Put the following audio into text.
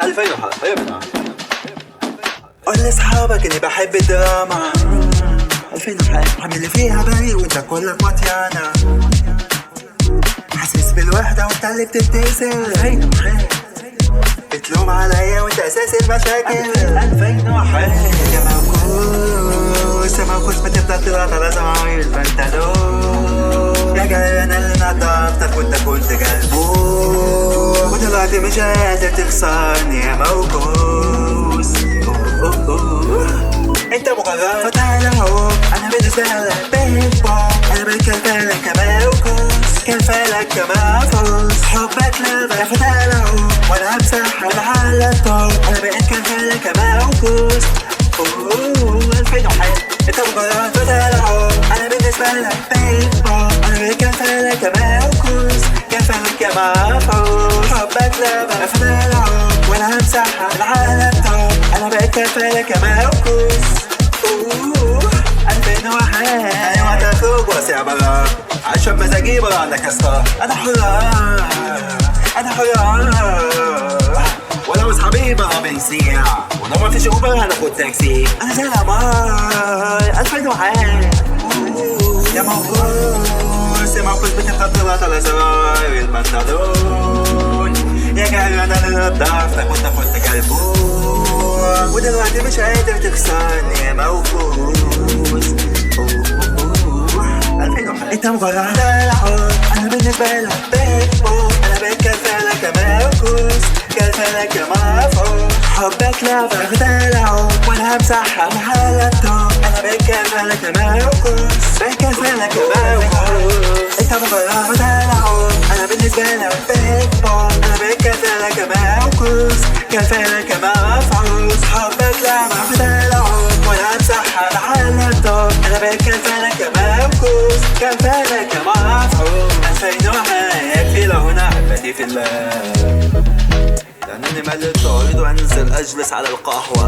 2000 وحلقة يا بنا. قول لاصحابك اني بحب الدراما. 2000 وحلقة عامل فيها بريء وانت كلك مطيانة، حاسس بالوحدة وانت اللي بتبتسم. 2000 وحلقة بتلوم عليا وانت اساس المشاكل. 2000 وحلقة يا موكوس يا موكوس بتفضل تضغط على زمايل البنطلون. يا جاي انا اللي نضفتك وانت كنت جلبوس، ودلوقتي مش قادر تخسرني يا موكوس. انت مجرد فتاة لهوب، انا بالنسبة لك بيج بوم. انا بالكلفالك كموكوس، كلفالك كمفوز. حبك لبا يا فتاة لهوب، وانا همسح على الطوب. انا بقيت كلفالك كموكوس. 2000 وحلقة انت مجرد فتاة لهوب، انا بالنسبة لك بيج بوم. انا بالكلفالك كموكوس، كلفالك كمفوز. حبك لبا يا فتاة لهوب، وانا همسح على الطوب. انا بقيت كلفالك كموكوس. 2000 وحلقة ايوه تخرج واسع برا، عشان مزاجي برا عنك اسطى. انا حرة انا حرة، ولو اصحابي برا بنسيع، ولو مفيش اوبر هناخد تاكسي. انا زي القمر 2000 وحلقة. يا موكوس يا موكوس بتفضل تضغط على زراير البنطلون. يا جاي انا اللي نضفتك وانت كنت جلبوس، ودلوقتي مش قادر تكسرني يا موكوس. 2000 وحلقة انت مجرد تلعب، انا بالنسبة لك بيج بوم. انا بقيت كلفالك كموكوس، كلفالك كمفوز. حبك لعبة بتلعب، وانا همسحها على الطوب. انا بقيت كلفالك كموكوس، بقيت كلفالك كموكوس. انت مجرد تلعب، انا بالنسبة لك بيج بوم. انا بقيت كلفالك كموكوس، كلفالك كمفوز. حبك لعبة بتلعب، وانا همسحها على الطوب. انا بقيت كلفالك كموكوس، كلفالك كمفوز. 2000 وحلقة يكفي لو هنا حبتي في الله، لأنني مليت أريد أن أنزل أجلس على القهوة.